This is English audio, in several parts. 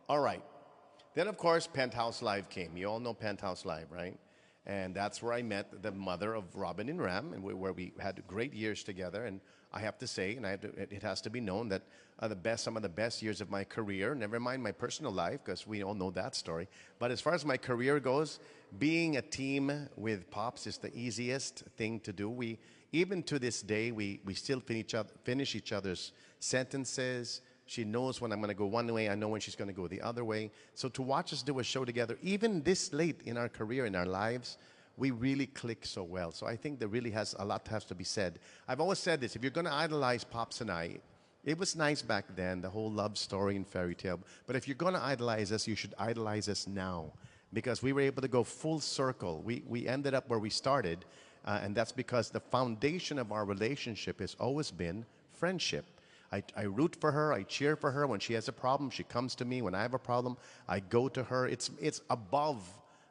All right. Then, of course, Penthouse Live came. You all know Penthouse Live, right? And that's where I met the mother of Robin and Ram, and where we had great years together. And I have to say, and it has to be known that some of the best years of my career, never mind my personal life, because we all know that story. But as far as my career goes, being a team with Pops is the easiest thing to do. Even to this day, we still finish each other's sentences. She knows when I'm going to go one way. I know when she's going to go the other way. So to watch us do a show together, even this late in our career, in our lives, we really click so well. So I think there really a lot has to be said. I've always said this, if you're going to idolize Pops and I, it was nice back then, the whole love story and fairy tale. But if you're going to idolize us, you should idolize us now. Because we were able to go full circle. We ended up where we started. And that's because the foundation of our relationship has always been friendship. I root for her, I cheer for her. When she has a problem, she comes to me. When I have a problem, I go to her. It's above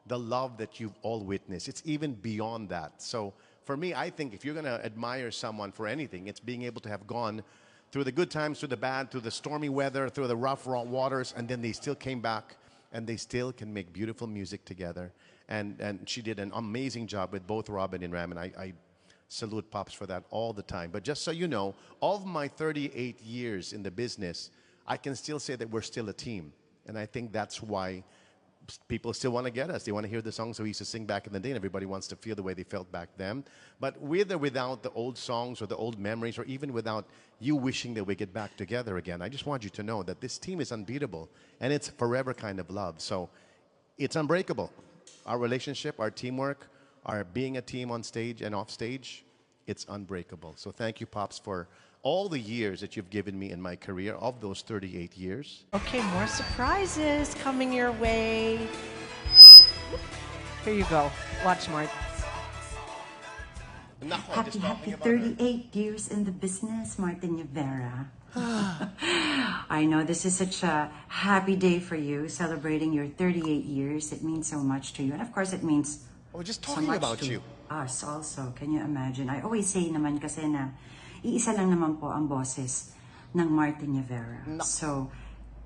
the love that you've all witnessed. It's even beyond that. So for me, I think if you're going to admire someone for anything, it's being able to have gone through the good times, through the bad, through the stormy weather, through the rough, raw waters, and then they still came back, and they still can make beautiful music together. And she did an amazing job with both Robin and Ram, and I salute Pops for that all the time. But just so you know, of my 38 years in the business, I can still say that we're still a team. And I think that's why people still want to get us. They want to hear the songs we used to sing back in the day, and everybody wants to feel the way they felt back then. But with or without the old songs or the old memories, or even without you wishing that we get back together again, I just want you to know that this team is unbeatable, and it's forever kind of love. So it's unbreakable. Our relationship, our teamwork, our being a team on stage and off stage, it's unbreakable. So thank you, Pops, for all the years that you've given me in my career, of those 38 years. Okay, more surprises coming your way. Here you go. Watch, Mart. Happy 38 years in the business, Martin Nievera. I know this is such a happy day for you, celebrating your 38 years. It means so much to you. And of course, it means We're just so talking much about to you. us also. Can you imagine? I always say naman kasi na iisa lang naman po ang boses ng Martin Nievera. No. So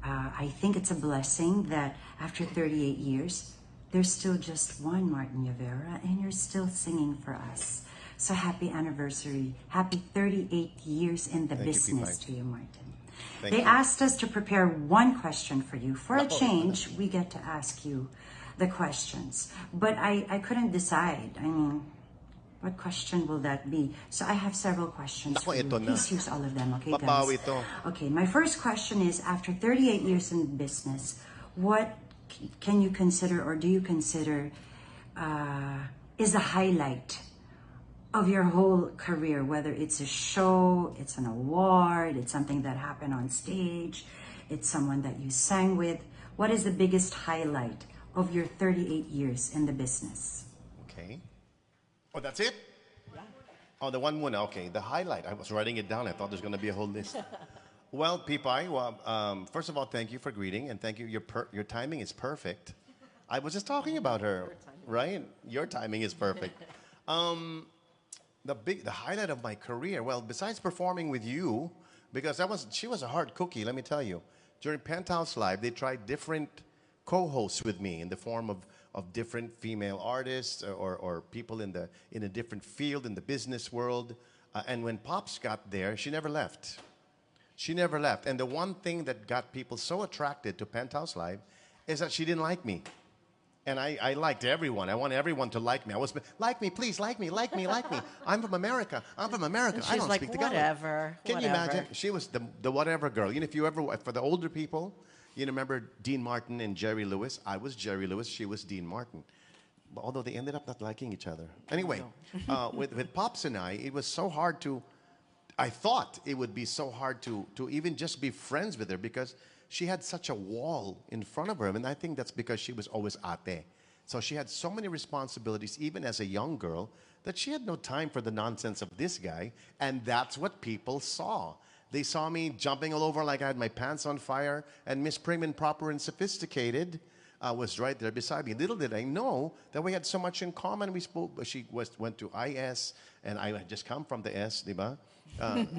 I think it's a blessing that after 38 years, there's still just one Martin Nievera, and you're still singing for us. So happy anniversary. Happy 38 years in the business to you, Martin. They asked us to prepare one question for you. For a change, we get to ask you the questions. But I couldn't decide. I mean, what question will that be? So I have several questions for you. Please use all of them, okay, guys? Okay, my first question is, after 38 years in business, what can you consider, or do you consider is the highlight of your whole career, whether it's a show, it's an award, it's something that happened on stage, it's someone that you sang with? What is the biggest highlight of your 38 years in the business? Okay. Oh, that's it? Yeah. Oh, the one muna. Okay, the highlight. I was writing it down. I thought there's going to be a whole list. Well, Pipay, first of all, thank you for greeting, and thank you. Your timing is perfect. I was just talking about her, right? Your timing is perfect. The highlight of my career, well, besides performing with you, because she was a hard cookie, let me tell you. During Penthouse Live, they tried different co-hosts with me in the form of different female artists or people in a different field in the business world. And when Pops got there, she never left. She never left. And the one thing that got people so attracted to Penthouse Live is that she didn't like me. And I liked everyone. I want everyone to like me. I was like me, please, like me, like me, like me. I'm from America. I'm from America. And I don't like, speak the Tagalog. whatever. Can you imagine? She was the whatever girl. You know, if you ever, for the older people, you remember Dean Martin and Jerry Lewis. I was Jerry Lewis. She was Dean Martin. Although they ended up not liking each other. Anyway, with Pops and I, it was so hard to. I thought it would be so hard to even just be friends with her, because she had such a wall in front of her. And I think that's because she was always ate. So she had so many responsibilities, even as a young girl, that she had no time for the nonsense of this guy. And that's what people saw. They saw me jumping all over like I had my pants on fire and Miss Prim and Proper and Sophisticated. was right there beside me. Little did I know that we had so much in common. We spoke. She went to IS, and I had just come from the S, di ba?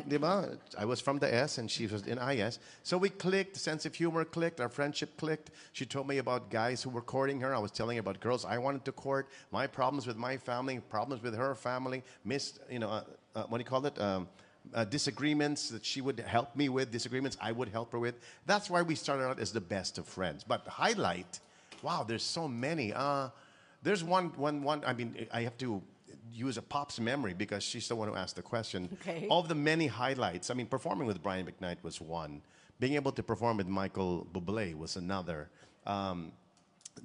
Di ba? I was from the S, and she was in IS. So we clicked. Sense of humor clicked. Our friendship clicked. She told me about guys who were courting her. I was telling her about girls I wanted to court. My problems with my family, problems with her family. What do you call it? Disagreements that she would help me with, disagreements I would help her with. That's why we started out as the best of friends. But the highlight, wow, there's so many. There's one. I mean, I have to use a pop's memory because she's the one who asked the question. Okay. Of the many highlights, I mean, performing with Brian McKnight was one. Being able to perform with Michael Bublé was another.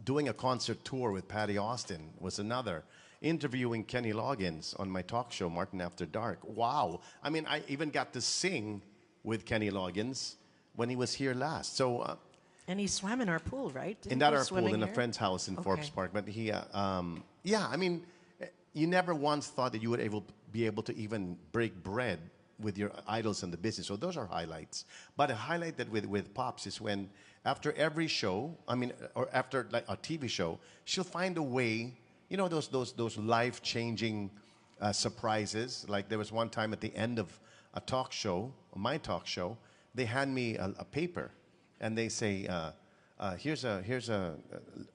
Doing a concert tour with Patty Austin was another. Interviewing Kenny Loggins on my talk show, Martin After Dark. Wow. I mean, I even got to sing with Kenny Loggins when he was here last. So, And he swam in our pool, right? in that our pool in a friend's house in Forbes Park. But he, yeah, I mean, you never once thought that you would be able to even break bread with your idols in the business. So those are highlights. But a highlight that with Pops is when after every show, I mean, or after like a TV show, she'll find a way. You know those life-changing surprises. Like there was one time at the end of a talk show, my talk show, they hand me a paper, and they say, "Here's a.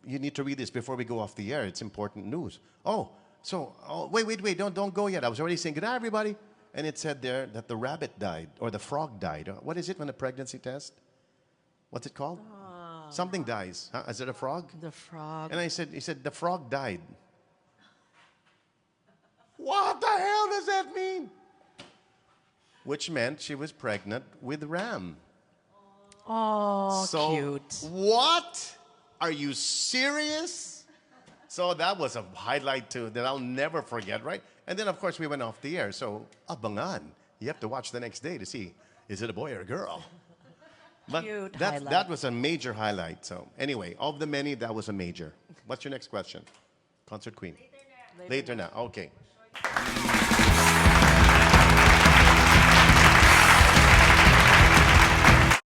You need to read this before we go off the air. It's important news." Wait, don't go yet. I was already saying good night, everybody, and it said there that the rabbit died or the frog died. What is it when a pregnancy test? What's it called? Something dies. Huh? Is it a frog? The frog. And he said, the frog died. What the hell does that mean? Which meant she was pregnant with Ram. Oh, So, cute. what? Are you serious? So that was a highlight too that I'll never forget, right? And then of course we went off the air. So abangan. You have to watch the next day to see, is it a boy or a girl? But Cute that was a major highlight. So anyway, of the many, that was a major. What's your next question? Concert Queen. Later now. Okay.